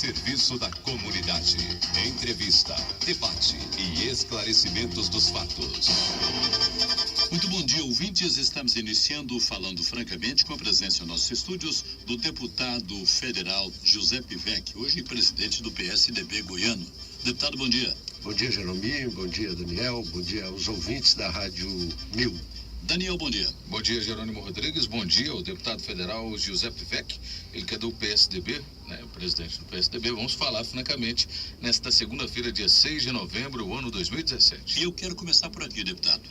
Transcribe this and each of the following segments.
serviço da comunidade. Entrevista, debate e esclarecimentos dos fatos. Muito bom dia, ouvintes. Estamos iniciando Falando Francamente com a presença em nossos estúdios do deputado federal Giuseppe Vecchi, hoje presidente do PSDB goiano. Deputado, bom dia. Bom dia, Jerominho. Bom dia, Daniel. Bom dia aos ouvintes da Rádio 1000. Daniel, bom dia. Bom dia, Jerônimo Rodrigues. Bom dia ao deputado federal Giuseppe Vecchi, ele que é do PSDB, o presidente do PSDB. Vamos falar francamente nesta segunda-feira, dia 6 de novembro, ano 2017. E eu quero começar por aqui, deputado.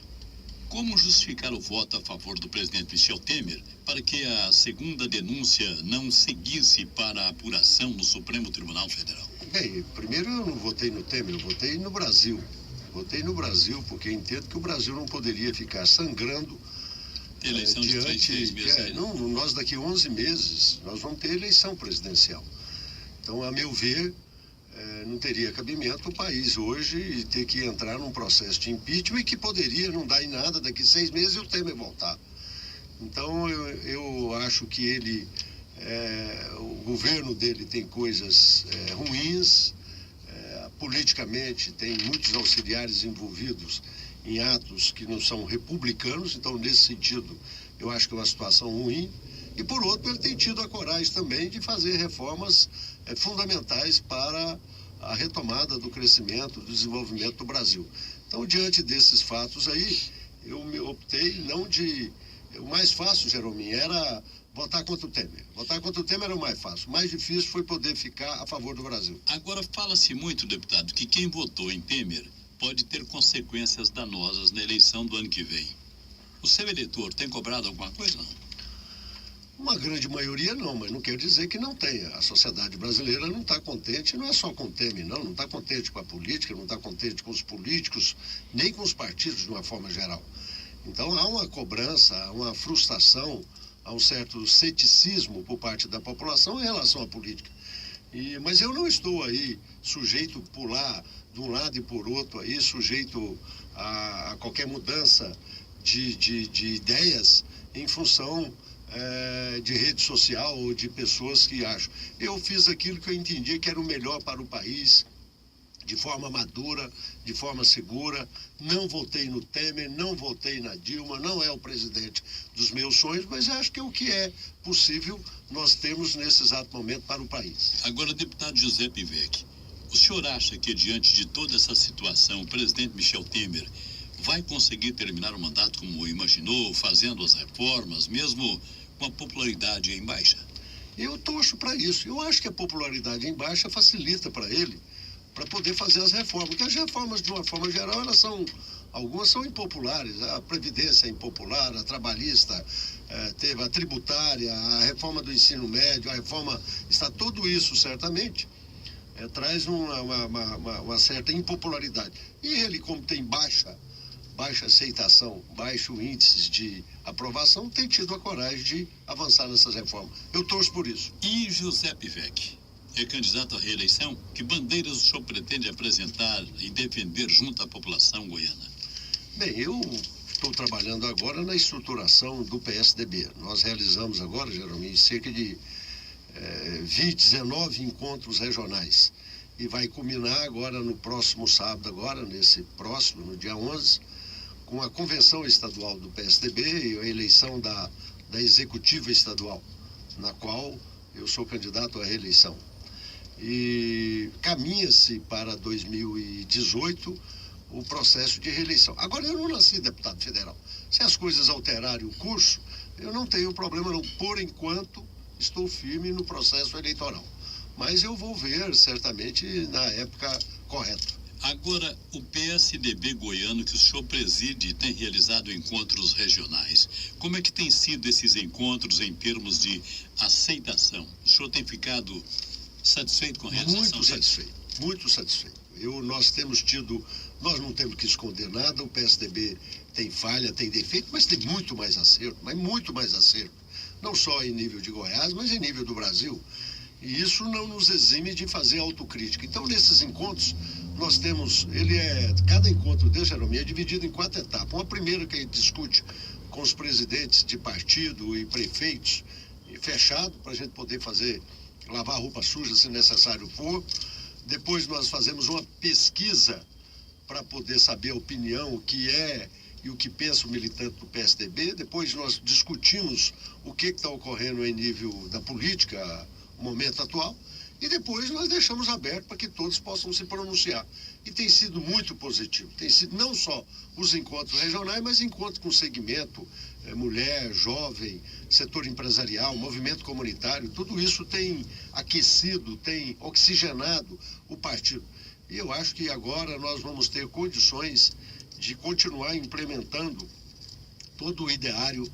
Como justificar o voto a favor do presidente Michel Temer para que a segunda denúncia não seguisse para a apuração no Supremo Tribunal Federal? Bem, primeiro eu não votei no Temer, eu votei no Brasil. Votei no Brasil porque entendo que o Brasil não poderia ficar sangrando eleição de diante... 3 meses. Nós daqui a 11 meses, nós vamos ter eleição presidencial. Então, a meu ver, não teria cabimento o país hoje ter que entrar num processo de impeachment e que poderia não dar em nada daqui a 6 meses e o Temer voltar. Então, eu acho que ele, o governo dele tem coisas ruins, politicamente tem muitos auxiliares envolvidos em atos que não são republicanos, então nesse sentido eu acho que é uma situação ruim. E por outro, ele tem tido a coragem também de fazer reformas fundamentais para a retomada do crescimento, do desenvolvimento do Brasil. Então, diante desses fatos aí, eu me optei não de... O mais fácil, Jerominho, era votar contra o Temer. Votar contra o Temer era o mais fácil. O mais difícil foi poder ficar a favor do Brasil. Agora, fala-se muito, deputado, que quem votou em Temer pode ter consequências danosas na eleição do ano que vem. O seu eleitor tem cobrado alguma coisa, não? Uma grande maioria não, mas não quer dizer que não tenha. A sociedade brasileira não está contente, não é só com o Temer, não está contente com a política, não está contente com os políticos, nem com os partidos de uma forma geral. Então há uma cobrança, há uma frustração, há um certo ceticismo por parte da população em relação à política. Mas eu não estou aí sujeito a pular de um lado e por outro, aí, sujeito a qualquer mudança de ideias em função de rede social ou de pessoas que acham. Eu fiz aquilo que eu entendia que era o melhor para o país, de forma madura, de forma segura. Não votei no Temer, não votei na Dilma, não é o presidente dos meus sonhos, mas acho que é o que é possível nós temos nesse exato momento para o país. Agora, deputado Giuseppe Vecchi, o senhor acha que diante de toda essa situação, o presidente Michel Temer vai conseguir terminar o mandato como imaginou, fazendo as reformas, mesmo com a popularidade em baixa? Eu torço para isso. Eu acho que a popularidade em baixa facilita para ele, para poder fazer as reformas. Porque as reformas, de uma forma geral, algumas são impopulares. A Previdência é impopular, a trabalhista, teve a tributária, a reforma do ensino médio, a reforma... Tudo isso, certamente, traz uma certa impopularidade. E ele, como tem baixa aceitação, baixo índice de aprovação, tem tido a coragem de avançar nessas reformas. Eu torço por isso. E Giuseppe Vecchi é candidato à reeleição? Que bandeiras o senhor pretende apresentar e defender junto à população goiana? Bem, eu estou trabalhando agora na estruturação do PSDB. Nós realizamos agora, Jeromim, cerca de 19 encontros regionais. E vai culminar agora no próximo sábado, no dia 11, com a convenção estadual do PSDB e a eleição da executiva estadual, na qual eu sou candidato à reeleição. E caminha-se para 2018 o processo de reeleição. Agora, eu não nasci deputado federal. Se as coisas alterarem o curso, eu não tenho problema não. Por enquanto, estou firme no processo eleitoral. Mas eu vou ver, certamente, na época correta. Agora, o PSDB goiano que o senhor preside tem realizado encontros regionais. Como é que tem sido esses encontros em termos de aceitação? O senhor tem ficado satisfeito com a realização deles? Muito satisfeito. Nós não temos que esconder nada, o PSDB tem falha, tem defeito, mas tem muito mais acerto, não só em nível de Goiás, mas em nível do Brasil. E isso não nos exime de fazer autocrítica. Então, nesses encontros, nós temos, cada encontro desse, Jeromim, é dividido em 4 etapas. Uma primeira que a gente discute com os presidentes de partido e prefeitos, fechado, para a gente poder fazer lavar roupa suja se necessário for. Depois nós fazemos uma pesquisa para poder saber a opinião, o que é e o que pensa o militante do PSDB. Depois nós discutimos o que está ocorrendo em nível da política, no momento atual. E depois nós deixamos aberto para que todos possam se pronunciar. E tem sido muito positivo. Tem sido não só os encontros regionais, mas encontros com segmento, mulher, jovem, setor empresarial, movimento comunitário. Tudo isso tem aquecido, tem oxigenado o partido. E eu acho que agora nós vamos ter condições de continuar implementando todo o ideário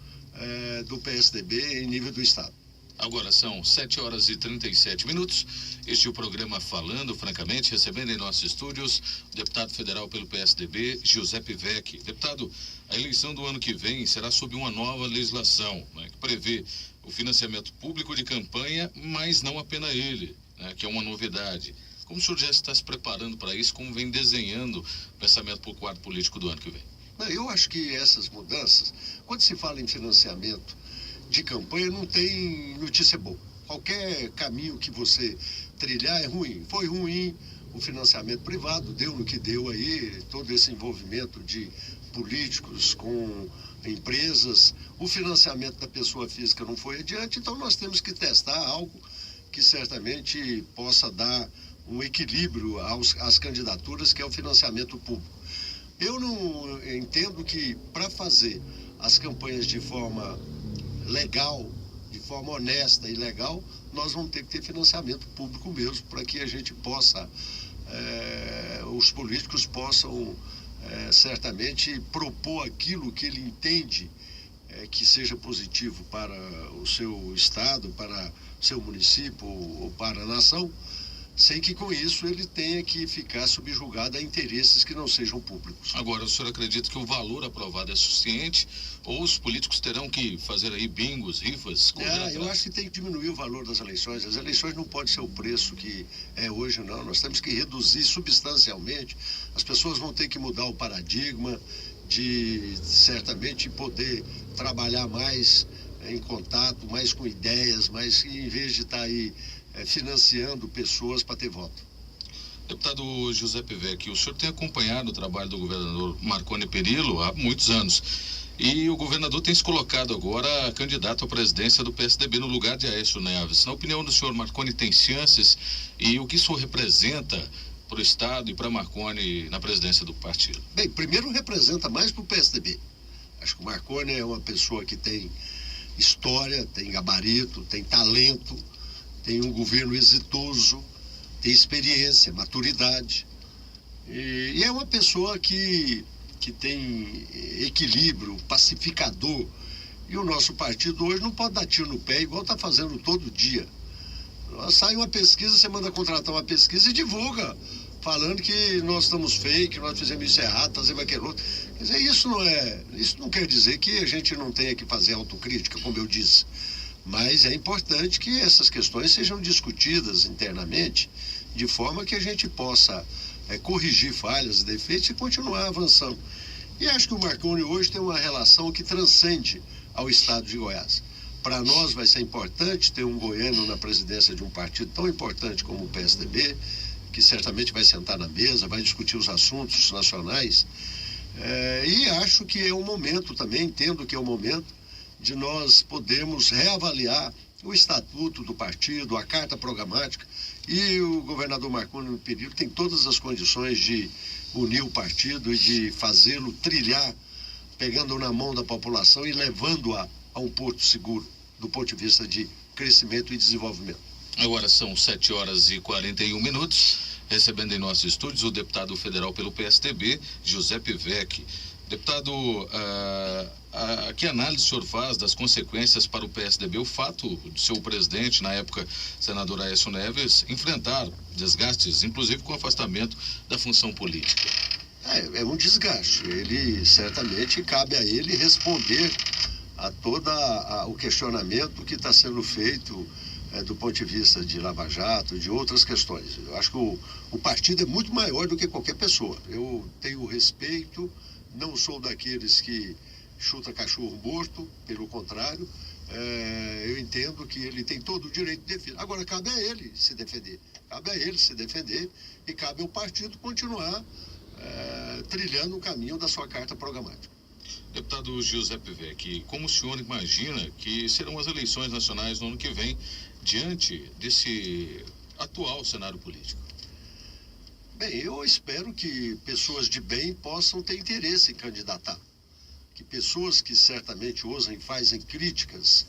do PSDB em nível do Estado. Agora são 7h37. Este é o programa Falando Francamente, recebendo em nossos estúdios o deputado federal pelo PSDB, Giuseppe Vecchi. Deputado, a eleição do ano que vem será sob uma nova legislação, né, que prevê o financiamento público de campanha, mas não apenas ele, né, que é uma novidade. Como o senhor já está se preparando para isso? Como vem desenhando o pensamento para o quadro político do ano que vem? Eu acho que essas mudanças, quando se fala em financiamento de campanha, não tem notícia boa. Qualquer caminho que você trilhar é ruim. Foi ruim o financiamento privado, deu no que deu aí, todo esse envolvimento de políticos com empresas. O financiamento da pessoa física não foi adiante, então nós temos que testar algo que certamente possa dar um equilíbrio às candidaturas, que é o financiamento público. Eu não entendo que para fazer as campanhas de forma legal, de forma honesta e legal, nós vamos ter que ter financiamento público mesmo, para que a gente possa, os políticos possam certamente propor aquilo que ele entende que seja positivo para o seu estado, para o seu município ou para a nação, sem que com isso ele tenha que ficar subjugado a interesses que não sejam públicos. Agora, o senhor acredita que o valor aprovado é suficiente ou os políticos terão que fazer aí bingos, rifas? Eu acho que tem que diminuir o valor das eleições. As eleições não podem ser o preço que é hoje, não. Nós temos que reduzir substancialmente. As pessoas vão ter que mudar o paradigma de certamente poder trabalhar mais em contato, mais com ideias, mas em vez de estar aí financiando pessoas para ter voto. Deputado Giuseppe Vecchi, o senhor tem acompanhado o trabalho do governador Marconi Perillo há muitos anos. E o governador tem se colocado agora candidato à presidência do PSDB no lugar de Aécio Neves. Na opinião do senhor, Marconi tem chances? E o que isso representa para o Estado e para Marconi na presidência do partido? Bem, primeiro representa mais para o PSDB. Acho que o Marconi é uma pessoa que tem história, tem gabarito, tem talento, tem um governo exitoso, tem experiência, maturidade. E é uma pessoa que tem equilíbrio, pacificador. E o nosso partido hoje não pode dar tiro no pé, igual está fazendo todo dia. Sai uma pesquisa, você manda contratar uma pesquisa e divulga, falando que nós estamos fake, nós fizemos isso errado, fazemos aquilo outro. Quer dizer, isso não quer dizer que a gente não tenha que fazer autocrítica, como eu disse. Mas é importante que essas questões sejam discutidas internamente, de forma que a gente possa corrigir falhas e defeitos e continuar avançando. E acho que o Marconi hoje tem uma relação que transcende ao estado de Goiás. Para nós vai ser importante ter um goiano na presidência de um partido tão importante como o PSDB, que certamente vai sentar na mesa, vai discutir os assuntos nacionais. E acho que é um momento também, entendo que é um momento de nós podermos reavaliar o estatuto do partido, a carta programática, e o governador Marconi Perillo tem todas as condições de unir o partido e de fazê-lo trilhar, pegando na mão da população e levando-a a um porto seguro, do ponto de vista de crescimento e desenvolvimento. Agora são 7h41, recebendo em nossos estúdios o deputado federal pelo PSDB, Giuseppe Vecchi. Deputado, que análise o senhor faz das consequências para o PSDB, o fato de seu presidente, na época, senador Aécio Neves, enfrentar desgastes, inclusive com afastamento da função política? É um desgaste. Ele, certamente, cabe a ele responder a todo o questionamento que está sendo feito do ponto de vista de Lava Jato, de outras questões. Eu acho que o partido é muito maior do que qualquer pessoa. Eu tenho respeito, não sou daqueles que chuta cachorro morto, pelo contrário, eu entendo que ele tem todo o direito de defesa. Agora, cabe a ele se defender. Cabe a ele se defender e cabe ao partido continuar trilhando o caminho da sua carta programática. Deputado Giuseppe Vecchi, como o senhor imagina que serão as eleições nacionais no ano que vem, diante desse atual cenário político? Bem, eu espero que pessoas de bem possam ter interesse em candidatar. Que pessoas que certamente ousam e fazem críticas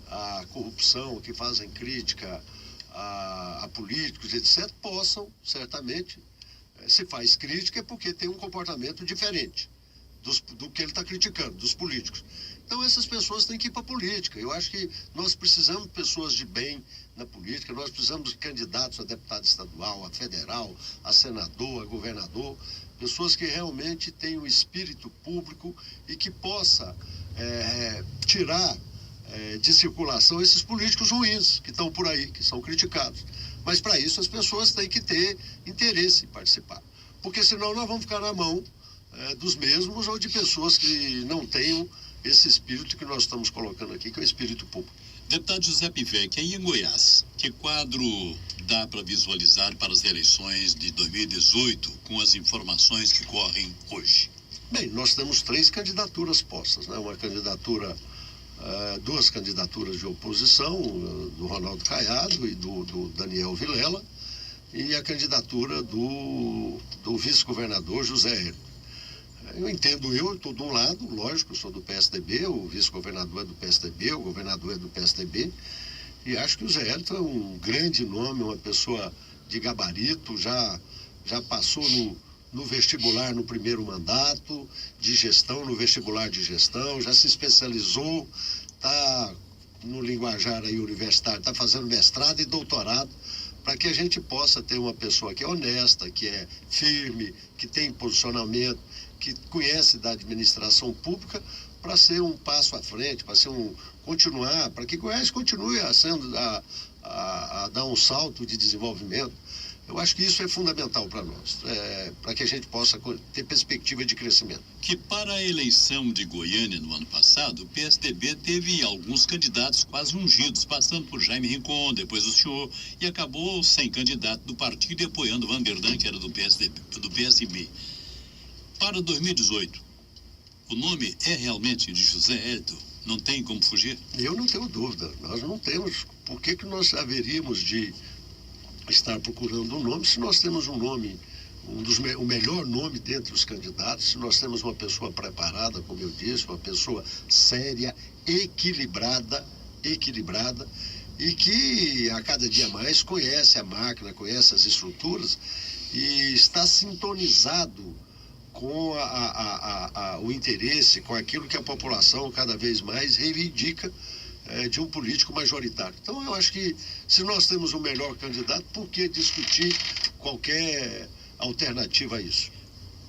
à corrupção, que fazem crítica a políticos, etc., possam, certamente, se faz crítica é porque tem um comportamento diferente do que ele está criticando, dos políticos. Então, essas pessoas têm que ir para a política. Eu acho que nós precisamos de pessoas de bem na política, nós precisamos de candidatos a deputado estadual, a federal, a senador, a governador, pessoas que realmente tenham espírito público e que possa tirar de circulação esses políticos ruins que estão por aí, que são criticados. Mas, para isso, as pessoas têm que ter interesse em participar. Porque, senão, nós vamos ficar na mão dos mesmos ou de pessoas que não tenham esse espírito que nós estamos colocando aqui, que é o espírito público. Deputado Giuseppe Vecchi, aí em Goiás, que quadro dá para visualizar para as eleições de 2018 com as informações que correm hoje? Bem, nós temos 3 candidaturas postas, né? Uma candidatura, 2 candidaturas de oposição, do Ronaldo Caiado e do Daniel Vilela, e a candidatura do vice-governador José Hélio. Eu estou de um lado, lógico, eu sou do PSDB, o vice-governador é do PSDB, o governador é do PSDB, e acho que o Zé Hélito é um grande nome, uma pessoa de gabarito, já passou no vestibular no primeiro mandato, de gestão, no vestibular de gestão, já se especializou, está no linguajar aí universitário, está fazendo mestrado e doutorado, para que a gente possa ter uma pessoa que é honesta, que é firme, que tem posicionamento, que conhece da administração pública, para ser um passo à frente, para ser continuar, para que Goiás continue a dar um salto de desenvolvimento. Eu acho que isso é fundamental para nós, para que a gente possa ter perspectiva de crescimento. Que para a eleição de Goiânia no ano passado, o PSDB teve alguns candidatos quase ungidos, passando por Jaime Rincon, depois o senhor, e acabou sem candidato do partido e apoiando Vanderdan, que era do PSB. Para 2018, o nome é realmente de José Hélito? Não tem como fugir? Eu não tenho dúvida. Nós não temos. Por que nós haveríamos de estar procurando um nome se nós temos um nome, o melhor nome dentre os candidatos, se nós temos uma pessoa preparada, como eu disse, uma pessoa séria, equilibrada e que a cada dia mais conhece a máquina, conhece as estruturas e está sintonizado com o interesse, com aquilo que a população cada vez mais reivindica de um político majoritário. Então, eu acho que se nós temos o melhor candidato, por que discutir qualquer alternativa a isso?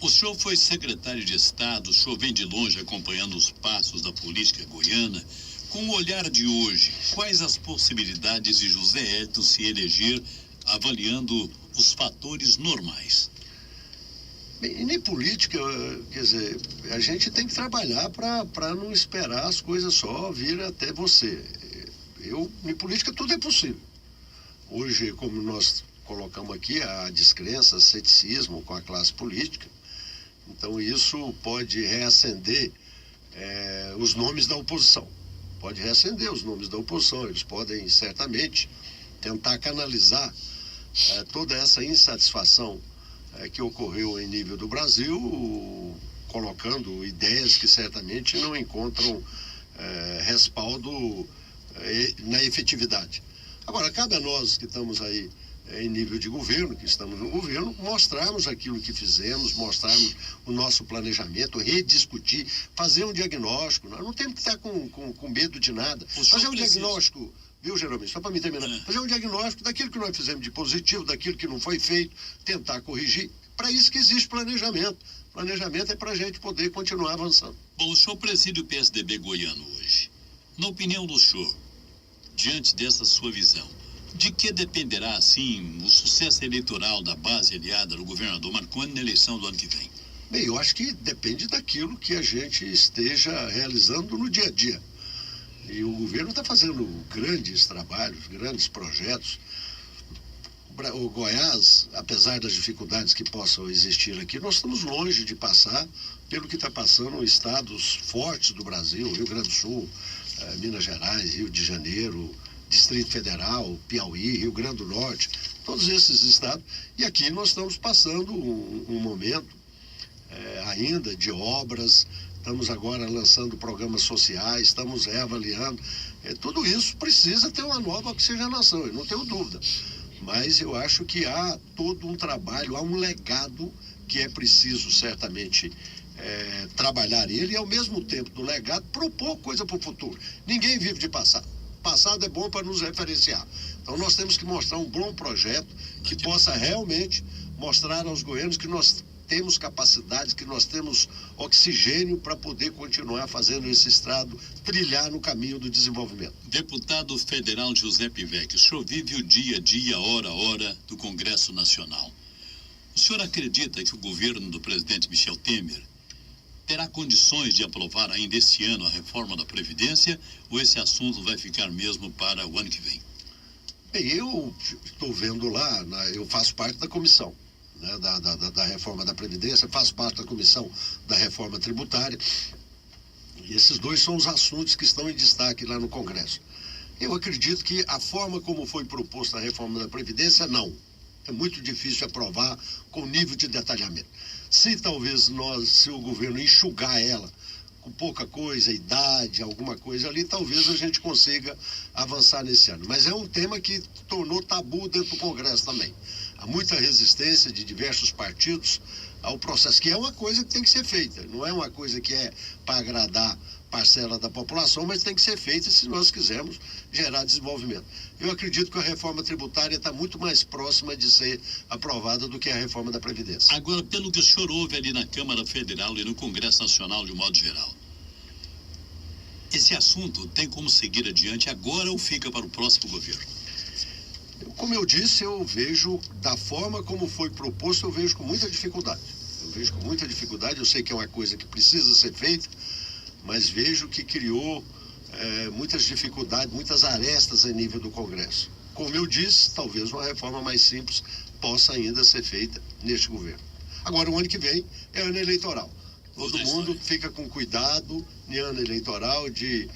O senhor foi secretário de Estado, o senhor vem de longe acompanhando os passos da política goiana. Com o olhar de hoje, quais as possibilidades de José Hélito se eleger, avaliando os fatores normais? Bem, nem política, quer dizer, a gente tem que trabalhar para não esperar as coisas só virem até você. Em política tudo é possível. Hoje, como nós colocamos aqui, há descrença, ceticismo com a classe política. Então isso pode reacender os nomes da oposição. Pode reacender os nomes da oposição. Eles podem certamente tentar canalizar toda essa insatisfação que ocorreu em nível do Brasil, colocando ideias que certamente não encontram respaldo na efetividade. Agora, cabe a nós que estamos aí em nível de governo, que estamos no governo, mostrarmos aquilo que fizemos, mostrarmos o nosso planejamento, rediscutir, fazer um diagnóstico. Nós não temos que estar com medo de nada. Fazer um diagnóstico, viu, Jerônimo? Só para me terminar. Fazer um diagnóstico daquilo que nós fizemos de positivo, daquilo que não foi feito, tentar corrigir. Para isso que existe planejamento. Planejamento é para a gente poder continuar avançando. Bom, o senhor preside o PSDB goiano hoje. Na opinião do senhor, diante dessa sua visão, de que dependerá, assim, o sucesso eleitoral da base aliada do governador Marconi na eleição do ano que vem? Bem, eu acho que depende daquilo que a gente esteja realizando no dia a dia. E o governo está fazendo grandes trabalhos, grandes projetos. O Goiás, apesar das dificuldades que possam existir aqui, nós estamos longe de passar pelo que está passando estados fortes do Brasil, Rio Grande do Sul, Minas Gerais, Rio de Janeiro, Distrito Federal, Piauí, Rio Grande do Norte, todos esses estados. E aqui nós estamos passando um momento ainda de obras, estamos agora lançando programas sociais, estamos reavaliando. Tudo isso precisa ter uma nova oxigenação, eu não tenho dúvida. Mas eu acho que há todo um trabalho, há um legado que é preciso certamente trabalhar ele e, ao mesmo tempo do legado, propor coisa para o futuro. Ninguém vive de passado. Passado é bom para nos referenciar. Então nós temos que mostrar um bom projeto que possa realmente mostrar aos goianos que nós temos capacidade, que nós temos oxigênio para poder continuar fazendo esse estado trilhar no caminho do desenvolvimento. Deputado federal Giuseppe Vecchi, o senhor vive o dia a dia, hora a hora do Congresso Nacional. O senhor acredita que o governo do presidente Michel Temer terá condições de aprovar ainda esse ano a reforma da Previdência ou esse assunto vai ficar mesmo para o ano que vem? Bem, eu estou vendo lá, eu faço parte da comissão, né, da reforma da Previdência, faço parte da comissão da reforma tributária. E esses dois são os assuntos que estão em destaque lá no Congresso. Eu acredito que a forma como foi proposta a reforma da Previdência, não. É muito difícil de aprovar com nível de detalhamento. Se o governo enxugar ela com pouca coisa, idade, alguma coisa ali, talvez a gente consiga avançar nesse ano. Mas é um tema que tornou tabu dentro do Congresso também. Há muita resistência de diversos partidos ao processo, que é uma coisa que tem que ser feita. Não é uma coisa que é para agradar parcela da população, mas tem que ser feita se nós quisermos gerar desenvolvimento. Eu acredito que a reforma tributária está muito mais próxima de ser aprovada do que a reforma da Previdência. Agora, pelo que o senhor ouve ali na Câmara Federal e no Congresso Nacional de um modo geral, esse assunto tem como seguir adiante agora ou fica para o próximo governo? Como eu disse, eu vejo, da forma como foi proposto, eu vejo com muita dificuldade. Eu sei que é uma coisa que precisa ser feita, mas vejo que criou muitas dificuldades, muitas arestas a nível do Congresso. Como eu disse, talvez uma reforma mais simples possa ainda ser feita neste governo. Agora, o ano que vem é ano eleitoral. Todo mundo fica com cuidado, em ano eleitoral, de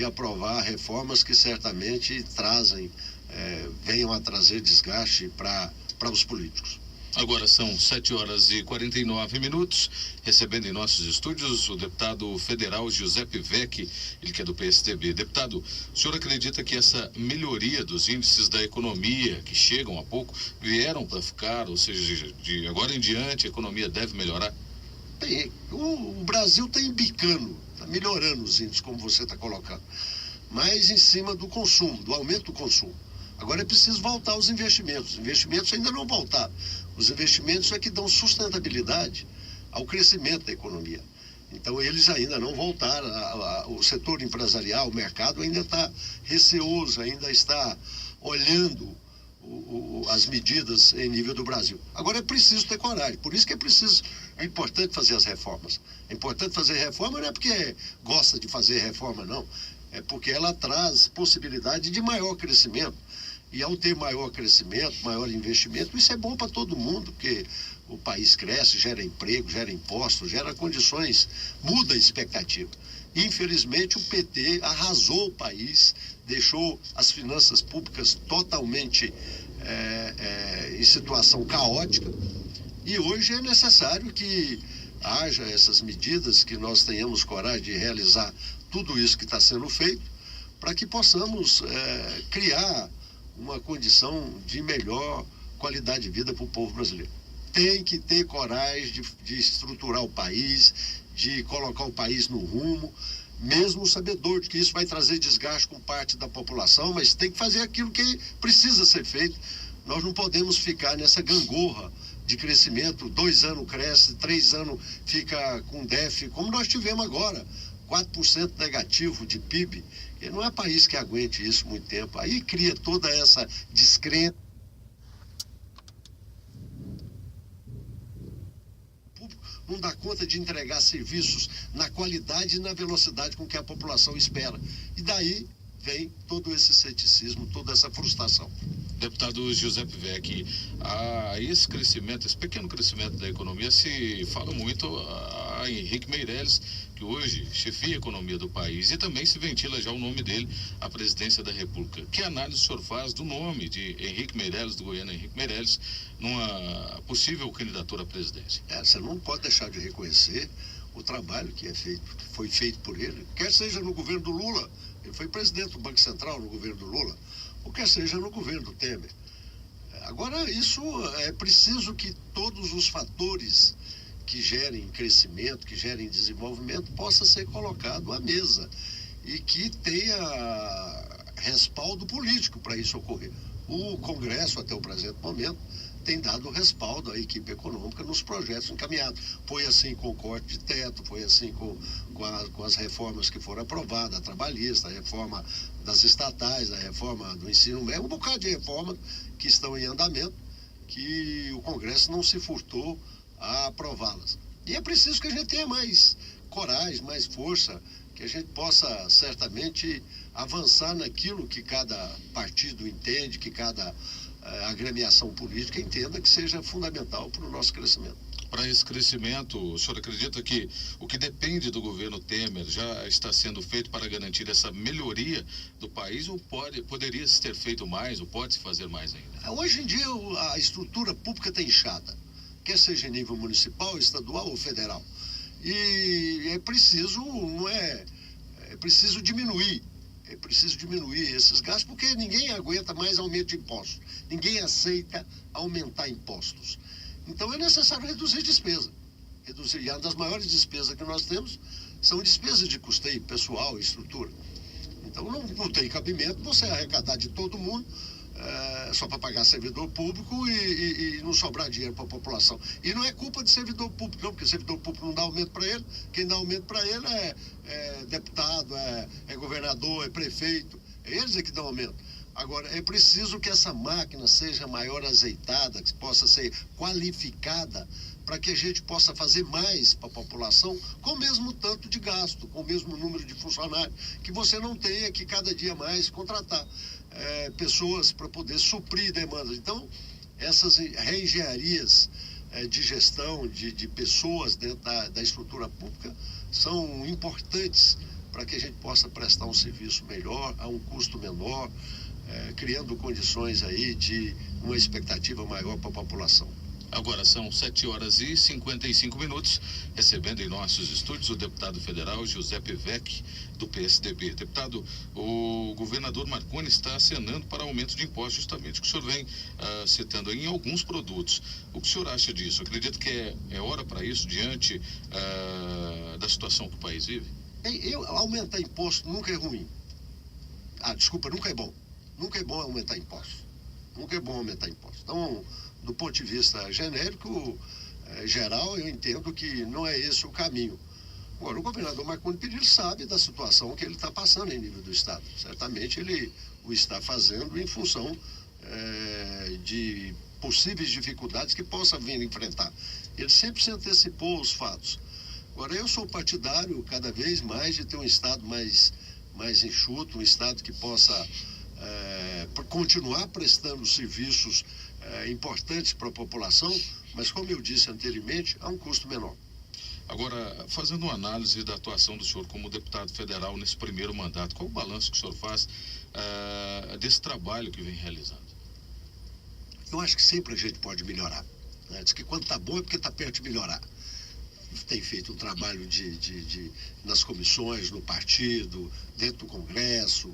aprovar reformas que certamente venham a trazer desgaste para os políticos. Agora são 7h49, recebendo em nossos estúdios o deputado federal Giuseppe Vecchi, ele que é do PSDB. Deputado, o senhor acredita que essa melhoria dos índices da economia, que chegam há pouco, vieram para ficar, ou seja, de agora em diante a economia deve melhorar? Bem, o Brasil está embicando, está melhorando os índices, como você está colocando, mas em cima do consumo, do aumento do consumo. Agora é preciso voltar aos investimentos. Os investimentos ainda não voltaram. Os investimentos é que dão sustentabilidade ao crescimento da economia. Então, eles ainda não voltaram. O setor empresarial, o mercado, ainda está receoso, ainda está olhando as medidas em nível do Brasil. Agora é preciso ter coragem. Por isso que é importante fazer as reformas. É importante fazer reforma não é porque gosta de fazer reforma, não. É porque ela traz possibilidade de maior crescimento. E ao ter maior crescimento, maior investimento, isso é bom para todo mundo, porque o país cresce, gera emprego, gera impostos, gera condições, muda a expectativa. Infelizmente, o PT arrasou o país, deixou as finanças públicas totalmente em situação caótica, e hoje é necessário que haja essas medidas, que nós tenhamos coragem de realizar tudo isso que está sendo feito, para que possamos criar uma condição de melhor qualidade de vida para o povo brasileiro. Tem que ter coragem de estruturar o país, de colocar o país no rumo, mesmo sabedor de que isso vai trazer desgaste com parte da população, mas tem que fazer aquilo que precisa ser feito. Nós não podemos ficar nessa gangorra de crescimento, 2 anos cresce, 3 anos fica com déficit, como nós tivemos agora, 4% negativo de PIB. E não é país que aguente isso muito tempo. Aí cria toda essa descrença. não dá conta de entregar serviços na qualidade e na velocidade com que a população espera. E daí vem todo esse ceticismo, toda essa frustração. Deputado Giuseppe Vecchi, esse crescimento, esse pequeno crescimento da economia, se fala muito a Henrique Meirelles, que hoje chefia a economia do país, e também se ventila já o nome dele à presidência da República. Que análise o senhor faz do nome de Henrique Meirelles, do goiano Henrique Meirelles, numa possível candidatura à presidência? Você não pode deixar de reconhecer o trabalho que foi feito por ele, quer seja no governo do Lula, ele foi presidente do Banco Central no governo do Lula, ou quer seja no governo do Temer. Agora, isso é preciso que todos os fatores que gerem crescimento, que gerem desenvolvimento, possa ser colocado à mesa e que tenha respaldo político para isso ocorrer. O Congresso, até o presente momento, tem dado respaldo à equipe econômica nos projetos encaminhados. Foi assim com o corte de teto, foi assim com as reformas que foram aprovadas, a trabalhista, a reforma das estatais, a reforma do ensino médio, um bocado de reformas que estão em andamento, que o Congresso não se furtou a aprová-las. E é preciso que a gente tenha mais coragem, mais força, que a gente possa certamente avançar naquilo que cada partido entende, que cada agremiação política entenda que seja fundamental para o nosso crescimento. Para esse crescimento, o senhor acredita que o que depende do governo Temer já está sendo feito para garantir essa melhoria do país, ou poderia se ter feito mais, ou pode se fazer mais ainda? Hoje em dia a estrutura pública está inchada, quer seja em nível municipal, estadual ou federal. E é preciso, é preciso diminuir. É preciso diminuir esses gastos, porque ninguém aguenta mais aumento de impostos. Ninguém aceita aumentar impostos. Então é necessário reduzir despesa. E uma das maiores despesas que nós temos são despesas de custeio pessoal e estrutura. Então não tem cabimento você arrecadar de todo mundo só para pagar servidor público e não sobrar dinheiro para a população. E não é culpa de servidor público, não, porque servidor público não dá aumento para ele. Quem dá aumento para ele é deputado, é governador, é prefeito. É eles que dão aumento. Agora, é preciso que essa máquina seja maior azeitada, que possa ser qualificada, para que a gente possa fazer mais para a população com o mesmo tanto de gasto, com o mesmo número de funcionários, que você não tenha que cada dia mais contratar pessoas para poder suprir demandas. Então, essas reengenharias de gestão de pessoas dentro da estrutura pública são importantes para que a gente possa prestar um serviço melhor, a um custo menor, criando condições aí de uma expectativa maior para a população. Agora são 7h55, recebendo em nossos estúdios o deputado federal Giuseppe Vecchi, do PSDB. Deputado, o governador Marconi está acenando para aumento de impostos, justamente o que o senhor vem citando em alguns produtos. O que o senhor acha disso? Acredita que é hora para isso, diante da situação que o país vive? Aumentar imposto nunca é ruim. Nunca é bom. Nunca é bom aumentar impostos. Nunca é bom aumentar impostos. Então, do ponto de vista genérico, geral, eu entendo que não é esse o caminho. Agora, o governador Marconi Perillo sabe da situação que ele está passando em nível do Estado. Certamente ele o está fazendo em função de possíveis dificuldades que possa vir a enfrentar. Ele sempre se antecipou aos fatos. Agora, eu sou partidário cada vez mais de ter um Estado mais enxuto, um Estado que possa continuar prestando serviços importantes para a população, mas, como eu disse anteriormente, a um custo menor. Agora, fazendo uma análise da atuação do senhor como deputado federal nesse primeiro mandato, qual o balanço que o senhor faz desse trabalho que vem realizando? Eu acho que sempre a gente pode melhorar. Diz que quando está bom é porque está perto de melhorar. Tem feito um trabalho nas comissões, no partido, dentro do Congresso.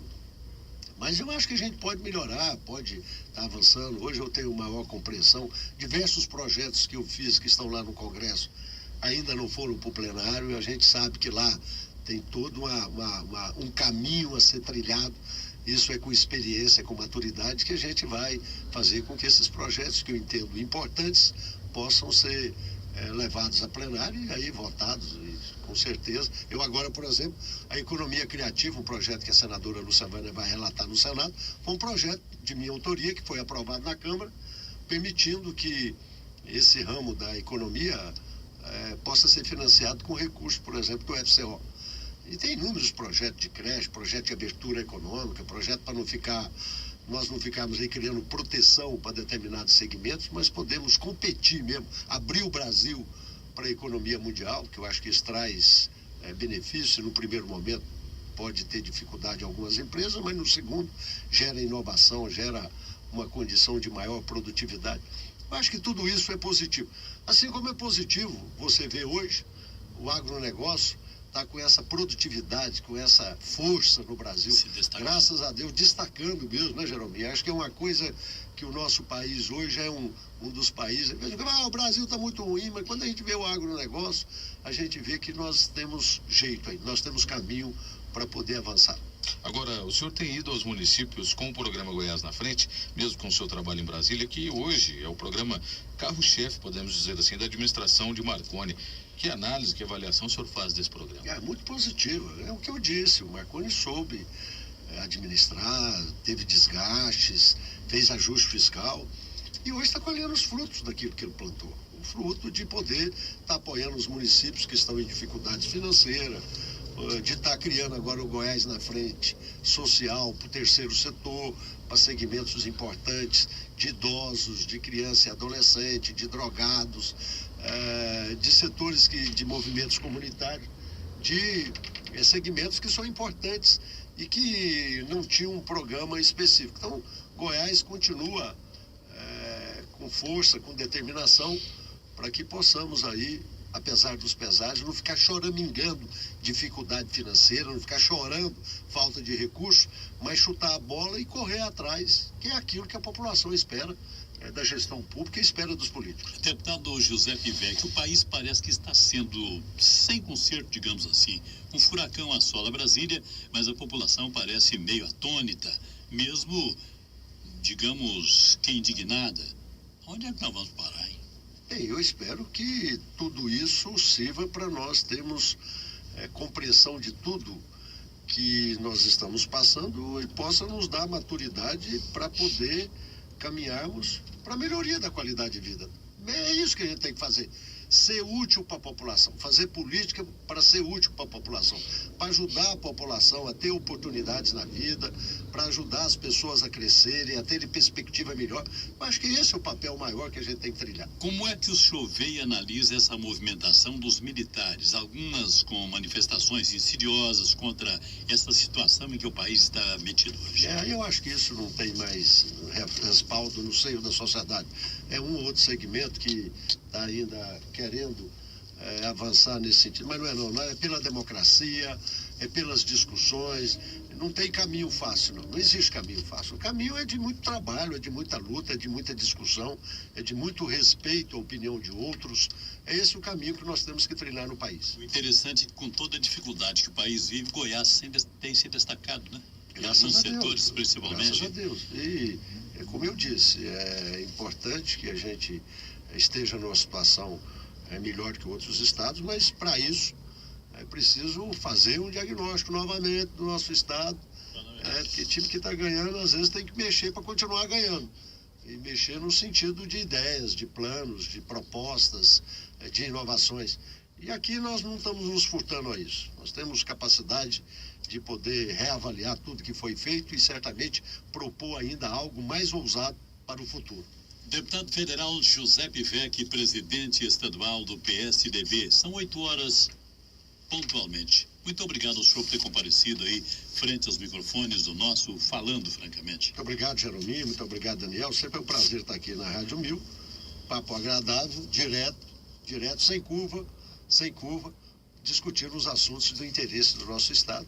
Mas eu acho que a gente pode melhorar, pode estar avançando. Hoje eu tenho maior compreensão. Diversos projetos que eu fiz, que estão lá no Congresso, ainda não foram para o plenário, e a gente sabe que lá tem todo um caminho a ser trilhado. Isso é com experiência, com maturidade, que a gente vai fazer com que esses projetos, que eu entendo importantes, possam ser levados a plenário e aí votados, e, com certeza. Eu agora, por exemplo, a economia criativa, um projeto que a senadora Lúcia Weiner vai relatar no Senado, foi um projeto de minha autoria que foi aprovado na Câmara, permitindo que esse ramo da economia possa ser financiado com recursos, por exemplo, do FCO. E tem inúmeros projetos de creche, projeto de abertura econômica, projeto para nós não ficarmos aí criando proteção para determinados segmentos, mas podemos competir mesmo, abrir o Brasil para a economia mundial, que eu acho que isso traz benefício. No primeiro momento pode ter dificuldade em algumas empresas, mas no segundo gera inovação, gera uma condição de maior produtividade. Eu acho que tudo isso é positivo. Assim como é positivo você vê hoje o agronegócio está com essa produtividade, com essa força no Brasil, graças a Deus, destacando mesmo, né, Jeromel? Acho que é uma coisa que o nosso país hoje é um dos países. O Brasil está muito ruim, mas quando a gente vê o agronegócio, a gente vê que nós temos jeito aí, nós temos caminho para poder avançar. Agora, o senhor tem ido aos municípios com o programa Goiás na Frente, mesmo com o seu trabalho em Brasília, que hoje é o programa carro-chefe, podemos dizer assim, da administração de Marconi. Que análise, que avaliação o senhor faz desse programa? É muito positivo, é o que eu disse, o Marconi soube administrar, teve desgastes, fez ajuste fiscal e hoje está colhendo os frutos daquilo que ele plantou. O fruto de poder estar apoiando os municípios que estão em dificuldades financeiras, de estar criando agora o Goiás na Frente social para o terceiro setor, para segmentos importantes de idosos, de criança e adolescente, de drogados, de setores de movimentos comunitários, de segmentos que são importantes e que não tinham um programa específico. Então, Goiás continua com força, com determinação, para que possamos aí, apesar dos pesares, não ficar choramingando dificuldade financeira, não ficar chorando falta de recursos, mas chutar a bola e correr atrás, que é aquilo que a população espera da gestão pública e espera dos políticos. Deputado Giuseppe Vec, o país parece que está sendo, sem conserto, digamos assim, um furacão assola Brasília, mas a população parece meio atônita, mesmo, digamos, que indignada. Onde é que nós vamos parar, hein? Eu espero que tudo isso sirva para nós termos compreensão de tudo que nós estamos passando e possa nos dar maturidade para poder caminharmos para a melhoria da qualidade de vida. É isso que a gente tem que fazer. Ser útil para a população, fazer política para ser útil para a população, para ajudar a população a ter oportunidades na vida, para ajudar as pessoas a crescerem, a terem perspectiva melhor. Eu acho que esse é o papel maior que a gente tem que trilhar. Como é que o senhor vê e analisa essa movimentação dos militares, algumas com manifestações insidiosas contra essa situação em que o país está metido hoje? Eu acho que isso não tem mais respaldo no seio da sociedade. É um ou outro segmento que está ainda querendo avançar nesse sentido, mas não é pela democracia, é pelas discussões, não tem caminho fácil não existe caminho fácil. O caminho é de muito trabalho, é de muita luta, é de muita discussão, é de muito respeito à opinião de outros. É esse o caminho que nós temos que trilhar no país. O interessante é que com toda a dificuldade que o país vive, Goiás tem se destacado, né? Graças a Deus. Setores, principalmente. Graças a Deus. E, como eu disse, é importante que a gente esteja numa situação melhor que outros estados, mas para isso é preciso fazer um diagnóstico novamente do nosso estado, porque time que está ganhando às vezes tem que mexer para continuar ganhando, e mexer no sentido de ideias, de planos, de propostas, de inovações. E aqui nós não estamos nos furtando a isso, nós temos capacidade de poder reavaliar tudo que foi feito e certamente propor ainda algo mais ousado para o futuro. Deputado federal Giuseppe Vec, presidente estadual do PSDB. São 8 horas pontualmente. Muito obrigado ao senhor por ter comparecido aí frente aos microfones do nosso Falando Francamente. Muito obrigado, Jeromel. Muito obrigado, Daniel. Sempre é um prazer estar aqui na Rádio 1000. Papo agradável, direto, sem curva, discutindo os assuntos do interesse do nosso estado.